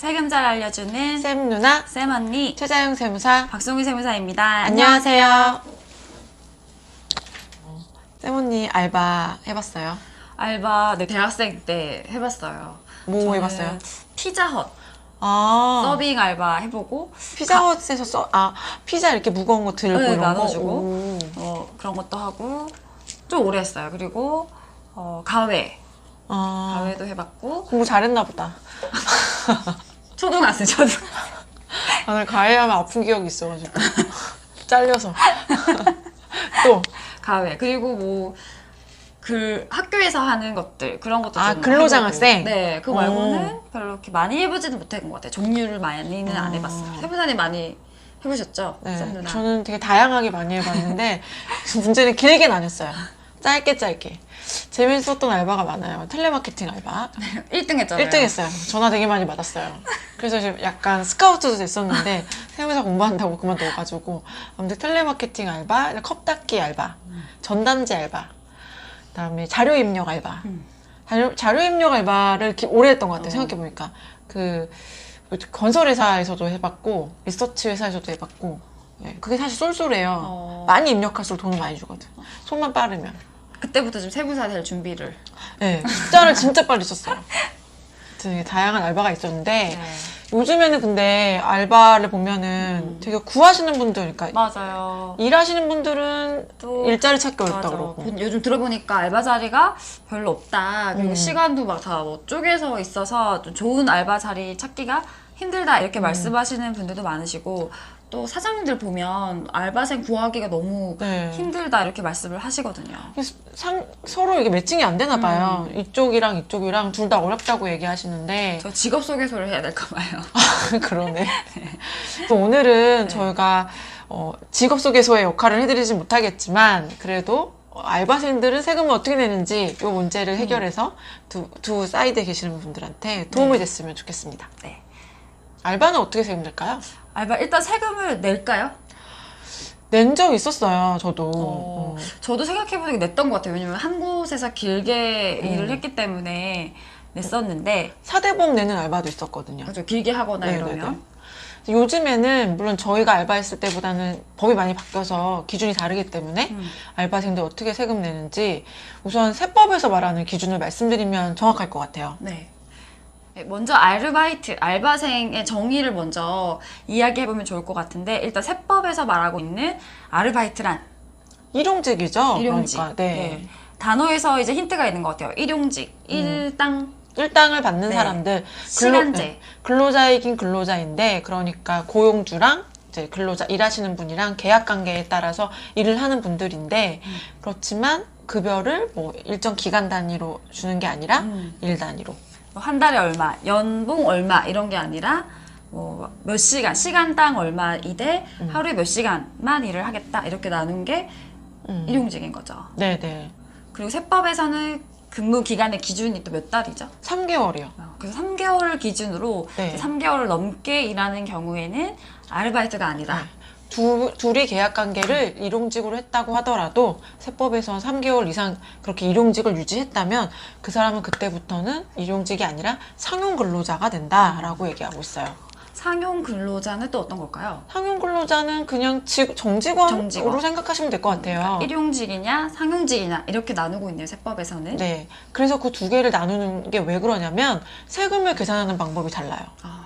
세금 잘 알려주는 쌤 누나, 쌤 언니 최자영 세무사. 박송희 세무사입니다. 안녕하세요. 쌤 언니 알바 해봤어요? 알바 대학생 때 해봤어요. 뭐 저는 해봤어요? 피자헛 아, 서빙 알바 해보고 피자헛에서 피자 이렇게 무거운 거 들고 네, 이런 나눠주고 거? 그런 것도 하고 좀 오래 했어요. 그리고 가외 가외도 해봤고 공부 잘했나 보다. 초등학생 초등 나 가해하면 아픈 기억이 있어가지고. 잘려서. 또, 가외 그리고 뭐 그 학교에서 하는 것들 그런 것도 좀 근로장학생? 해보고. 네, 그거 말고는 별로 이렇게 많이 해보지는 못한 것 같아요. 종류를 많이는 안 해봤어요. 세무사님 많이 해보셨죠? 쌤 네, 누나. 저는 되게 다양하게 많이 해봤는데 문제는 길게는 안 했어요. 짧게. 재밌었던 알바가 많아요. 텔레마케팅 알바. 1등 했잖아요. 1등 했어요. 전화 되게 많이 받았어요. 그래서 지금 약간 스카우트도 됐었는데 세무사 공부한다고 그만둬가지고 아무튼 텔레마케팅 알바, 컵닦기 알바, 전단지 알바, 그다음에 자료 입력 알바. 자료 입력 알바를 오래 했던 것 같아요. 생각해보니까 그 건설회사에서도 해봤고 리서치 회사에서도 해봤고 네, 그게 사실 쏠쏠해요. 많이 입력할수록 돈을 많이 주거든. 손만 빠르면. 그때부터 좀 세무사 될 준비를. 네, 숫자를 진짜 빨리 썼어요. 되게 다양한 알바가 있었는데 네. 요즘에는 근데 알바를 보면은 되게 구하시는 분들, 그러니까 맞아요. 일하시는 분들은 또 일자리 찾기 어렵다 맞아. 그러고. 요즘 들어보니까 알바 자리가 별로 없다. 그리고 시간도 막 다 뭐 쪼개서 있어서 좀 좋은 알바 자리 찾기가 힘들다 이렇게 말씀하시는 분들도 많으시고 또 사장님들 보면 알바생 구하기가 너무 네. 힘들다 이렇게 말씀을 하시거든요. 그래서 서로 이게 매칭이 안 되나 봐요. 이쪽이랑 둘 다 어렵다고 얘기하시는데 저 직업 소개서를 해야 될까 봐요. 그러네. 또 오늘은 저희가 직업소개서의 역할을 해드리진 못하겠지만 그래도 알바생들은 세금을 어떻게 내는지 이 문제를 해결해서 두 사이드에 계시는 분들한테 도움이 됐으면 좋겠습니다. 네. 알바는 어떻게 세금 낼까요? 알바 일단 세금을 낼까요? 낸 적 있었어요, 저도. 저도 생각해보니까 냈던 것 같아요. 왜냐면 한 곳에서 길게 일을 했기 때문에 냈었는데 사대보험 내는 알바도 있었거든요. 아주 길게 하거나 네네네. 이러면 요즘에는 물론 저희가 알바했을 때보다는 법이 많이 바뀌어서 기준이 다르기 때문에 알바생들 어떻게 세금 내는지 우선 세법에서 말하는 기준을 말씀드리면 정확할 것 같아요. 네. 먼저 아르바이트, 알바생의 정의를 먼저 이야기해보면 좋을 것 같은데 일단 세법에서 말하고 있는 아르바이트란 일용직이죠. 일용직. 그러니까, 네. 단어에서 이제 힌트가 있는 것 같아요. 일용직, 일당, 일당을 받는 네. 사람들 시간제. 근로자이긴 근로자인데 그러니까 고용주랑 이제 근로자 일하시는 분이랑 계약 관계에 따라서 일을 하는 분들인데 그렇지만 급여를 뭐 일정 기간 단위로 주는 게 아니라 일 단위로. 한 달에 얼마, 연봉 얼마 이런 게 아니라 뭐 몇 시간, 시간당 얼마이대 하루에 몇 시간만 일을 하겠다 이렇게 나눈 게 일용직인 거죠. 네네. 그리고 세법에서는 근무 기간의 기준이 또 몇 달이죠? 3개월이요. 그래서 3개월을 기준으로 네. 3개월을 넘게 일하는 경우에는 아르바이트가 아니다. 둘이 계약 관계를 일용직으로 했다고 하더라도 세법에서 3개월 이상 그렇게 일용직을 유지했다면 그 사람은 그때부터는 일용직이 아니라 상용 근로자가 된다라고 얘기하고 있어요. 상용 근로자는 또 어떤 걸까요? 상용 근로자는 그냥 정직원으로 정직원. 생각하시면 될 것 같아요. 일용직이냐 상용직이냐 이렇게 나누고 있네요. 세법에서는. 네. 그래서 그 두 개를 나누는 게 왜 그러냐면 세금을 계산하는 방법이 달라요.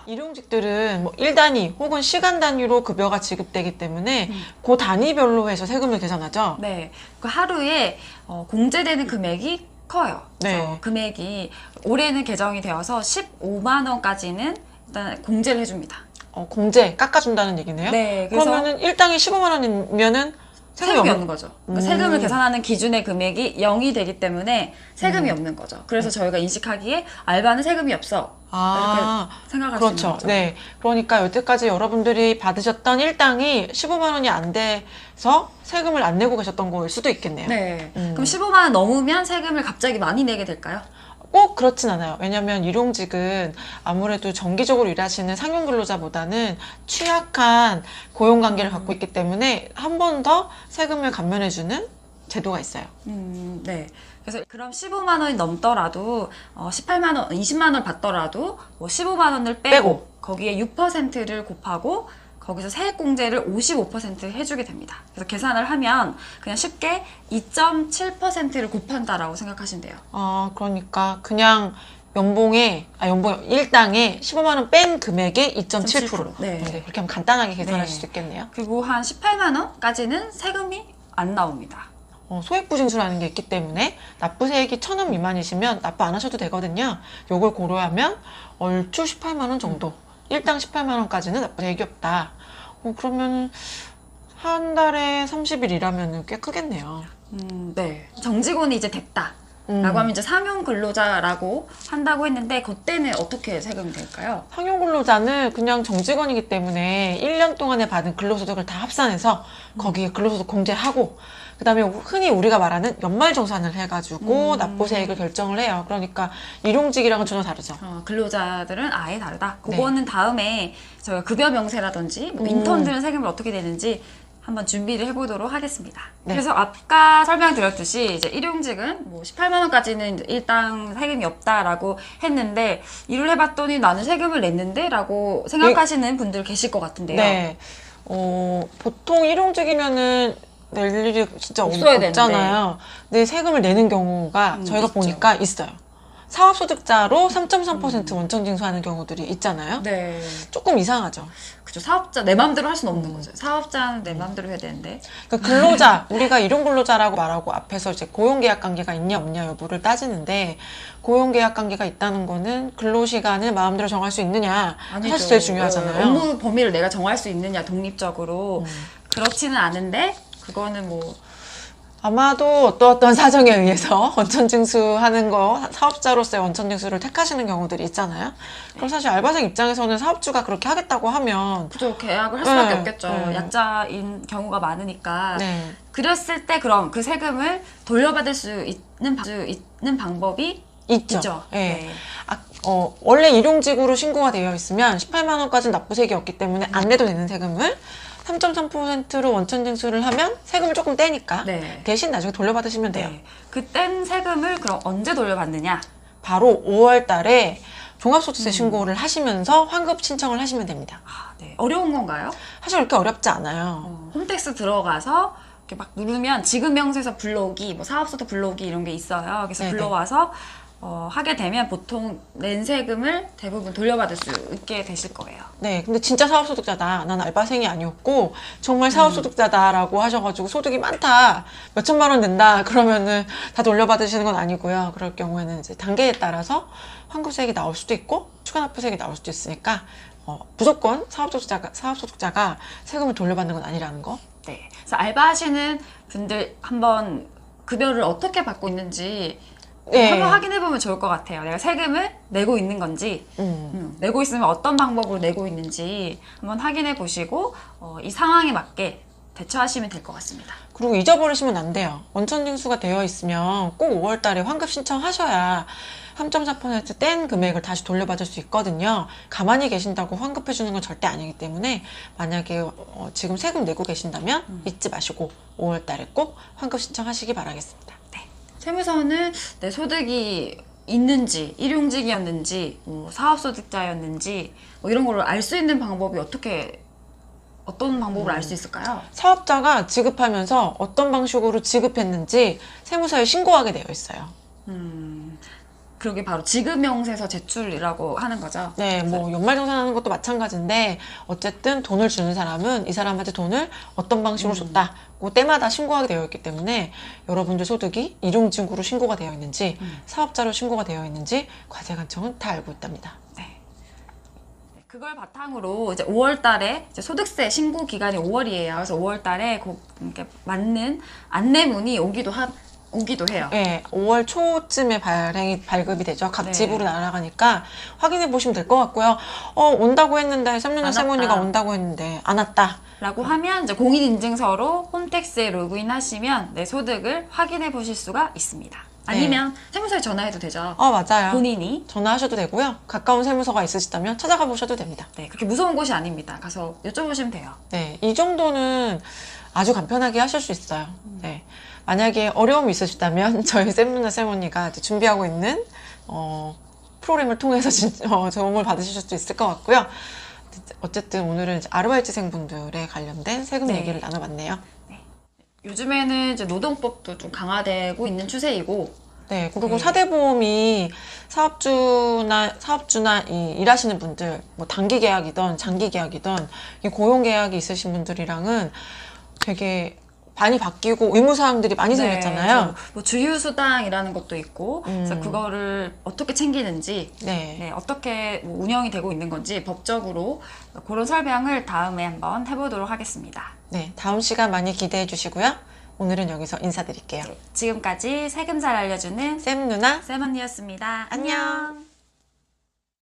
일용직들은 뭐 일 단위 혹은 시간 단위로 급여가 지급되기 때문에 그 단위별로 해서 세금을 계산하죠. 네. 그 하루에 공제되는 금액이 커요. 네. 그래서 금액이 올해는 개정이 되어서 15만 원까지는 일단 공제를 해줍니다. 공제 깎아준다는 얘기네요. 네. 그래서 그러면은 일당이 15만 원이면은 세금이 없는 거죠. 그러니까 세금을 계산하는 기준의 금액이 0이 되기 때문에 세금이 없는 거죠. 그래서 저희가 인식하기에 알바는 세금이 없어. 이렇게 생각할 수 있는 그렇죠. 거죠. 네. 그러니까 여태까지 여러분들이 받으셨던 일당이 15만 원이 안 돼서 세금을 안 내고 계셨던 거일 수도 있겠네요. 네. 그럼 15만 원 넘으면 세금을 갑자기 많이 내게 될까요? 꼭 그렇진 않아요. 왜냐하면 일용직은 아무래도 정기적으로 일하시는 상용 근로자보다는 취약한 고용관계를 갖고 있기 때문에 한 번 더 세금을 감면해주는 제도가 있어요. 네. 그래서 그럼 15만 원이 넘더라도 18만 원, 20만 원 받더라도 뭐 15만 원을 빼고 거기에 6%를 곱하고 거기서 세액공제를 55% 해주게 됩니다. 그래서 계산을 하면 그냥 쉽게 2.7%를 곱한다라고 생각하시면 돼요. 그러니까 그냥 연봉 일당에 15만 원 뺀 금액의 2.7%. 네. 그렇게 하면 간단하게 계산할 네. 수 있겠네요. 그리고 한 18만 원까지는 세금이 안 나옵니다. 소액부징수라는 게 있기 때문에 납부세액이 1,000원 미만이시면 납부 안 하셔도 되거든요. 요걸 고려하면 얼추 18만 원 정도. 일당 18만 원까지는 납부세액이 없다. 그러면 한 달에 30일 일하면 꽤 크겠네요. 네. 정직원이 이제 됐다. 라고 하면 이제 상용 근로자라고 한다고 했는데 그때는 어떻게 세금이 될까요? 상용 근로자는 그냥 정직원이기 때문에 1년 동안에 받은 근로소득을 다 합산해서 거기에 근로소득 공제하고 그다음에 흔히 우리가 말하는 연말정산을 해가지고 납부세액을 결정을 해요. 그러니까 일용직이랑은 전혀 다르죠. 근로자들은 아예 다르다. 네. 그거는 다음에 저희가 급여 명세라든지 뭐 인턴들은 세금이 어떻게 되는지 한번 준비를 해보도록 하겠습니다. 네. 그래서 아까 설명드렸듯이 이제 일용직은 뭐 18만 원까지는 일당 세금이 없다라고 했는데 일을 해봤더니 나는 세금을 냈는데라고 생각하시는 분들 계실 것 같은데요. 네. 보통 일용직이면은 낼 일이 진짜 없어야 없잖아요. 근데 세금을 내는 경우가 저희가 있죠. 보니까 있어요. 사업소득자로 3.3% 원천징수하는 경우들이 있잖아요. 네. 조금 이상하죠. 그죠. 사업자 내 마음대로 할 수는 없는 거죠. 사업자는 내 마음대로 해야 되는데. 그러니까 근로자, 우리가 일용근로자라고 말하고 앞에서 이제 고용계약관계가 있냐 없냐 여부를 따지는데 고용계약관계가 있다는 거는 근로시간을 마음대로 정할 수 있느냐 아니죠. 사실 제일 중요하잖아요. 업무 범위를 내가 정할 수 있느냐 독립적으로 그렇지는 않은데 그거는 뭐 아마도 어떠한 사정에 의해서 원천징수하는 거, 사업자로서의 원천징수를 택하시는 경우들이 있잖아요. 그럼 사실 알바생 입장에서는 사업주가 그렇게 하겠다고 하면 그죠. 계약을 할 수밖에 네, 없겠죠. 네. 약자인 경우가 많으니까. 네. 그랬을 때 그럼 그 세금을 돌려받을 수 있는 방법이 있죠. 있죠. 네. 원래 일용직으로 신고가 되어 있으면 18만 원까지는 납부세액이 없기 때문에 안 내도 되는 세금을 3.3%로 원천징수를 하면 세금을 조금 떼니까 네. 대신 나중에 돌려받으시면 돼요. 네. 그땐 세금을 그럼 언제 돌려받느냐? 바로 5월 달에 종합소득세 신고를 하시면서 환급 신청을 하시면 됩니다. 네. 어려운 건가요? 사실 그렇게 어렵지 않아요. 홈택스 들어가서 이렇게 막 누르면 지급명세서 불러오기, 뭐 사업소득 불러오기 이런 게 있어요. 그래서 네네. 불러와서 하게 되면 보통 낸 세금을 대부분 돌려받을 수 있게 되실 거예요. 네, 근데 진짜 사업소득자다. 난 알바생이 아니었고 정말 사업소득자다라고 하셔가지고 소득이 많다. 몇 천만 원 낸다. 그러면은 다 돌려받으시는 건 아니고요. 그럴 경우에는 이제 단계에 따라서 환급세액이 나올 수도 있고 추가납부세액이 나올 수도 있으니까 무조건 사업소득자가 세금을 돌려받는 건 아니라는 거. 네. 그래서 알바하시는 분들 한번 급여를 어떻게 받고 있는지 네. 한번 확인해 보면 좋을 것 같아요. 내가 세금을 내고 있는 건지, 내고 있으면 어떤 방법으로 내고 있는지 한번 확인해 보시고 이 상황에 맞게 대처하시면 될 것 같습니다. 그리고 잊어버리시면 안 돼요. 원천징수가 되어 있으면 꼭 5월 달에 환급 신청하셔야 3.4%뗀 금액을 다시 돌려받을 수 있거든요. 가만히 계신다고 환급해 주는 건 절대 아니기 때문에 만약에 지금 세금 내고 계신다면 잊지 마시고 5월 달에 꼭 환급 신청하시기 바라겠습니다. 세무서는 내 소득이 있는지, 일용직이었는지, 뭐 사업소득자였는지 뭐 이런 걸 알 수 있는 방법이 어떤 방법을 알 수 있을까요? 사업자가 지급하면서 어떤 방식으로 지급했는지 세무서에 신고하게 되어 있어요. 그게 바로 지급명세서 제출이라고 하는 거죠. 네, 뭐 연말정산하는 것도 마찬가지인데 어쨌든 돈을 주는 사람은 이 사람한테 돈을 어떤 방식으로 줬다. 그 때마다 신고하게 되어 있기 때문에 여러분들 소득이 일용직으로 신고가 되어 있는지 사업자로 신고가 되어 있는지 과세관청은 다 알고 있답니다. 네. 그걸 바탕으로 이제 5월 달에 이제 소득세 신고 기간이 5월이에요. 그래서 5월 달에 이렇게 맞는 안내문이 오기도 해요. 네, 5월 초쯤에 발급이 되죠. 각 네. 집으로 날아가니까 확인해 보시면 될 것 같고요. 온다고 했는데 3년차 안 세모니가 왔다. 온다고 했는데 안 왔다. 라고 하면 이제 공인인증서로 홈택스에 로그인 하시면 내 소득을 확인해 보실 수가 있습니다. 아니면 세무서에 전화해도 되죠. 맞아요. 본인이. 전화하셔도 되고요. 가까운 세무서가 있으시다면 찾아가 보셔도 됩니다. 네, 그렇게 무서운 곳이 아닙니다. 가서 여쭤보시면 돼요. 네, 이 정도는 아주 간편하게 하실 수 있어요. 네. 만약에 어려움이 있으시다면 저희 쌤누나 쌤언니가 이제 준비하고 있는 프로그램을 통해서 도움을 받으실 수도 있을 것 같고요. 어쨌든 오늘은 이제 아르바이트생분들에 관련된 세금 네. 얘기를 나눠봤네요. 요즘에는 이제 노동법도 좀 강화되고 있는 추세이고 네, 그리고 네. 사대보험이 사업주나 일하시는 분들, 뭐 단기 계약이든 장기 계약이든 이 고용 계약이 있으신 분들이랑은 되게 많이 바뀌고 의무사항들이 많이 생겼잖아요. 뭐 주휴수당이라는 것도 있고 그래서 그거를 어떻게 챙기는지 네. 네, 어떻게 뭐 운영이 되고 있는 건지 법적으로 그런 설명을 다음에 한번 해보도록 하겠습니다. 네, 다음 시간 많이 기대해 주시고요. 오늘은 여기서 인사드릴게요. 지금까지 세금 잘 알려주는 쌤 누나, 쌤 언니였습니다. 안녕. 안녕.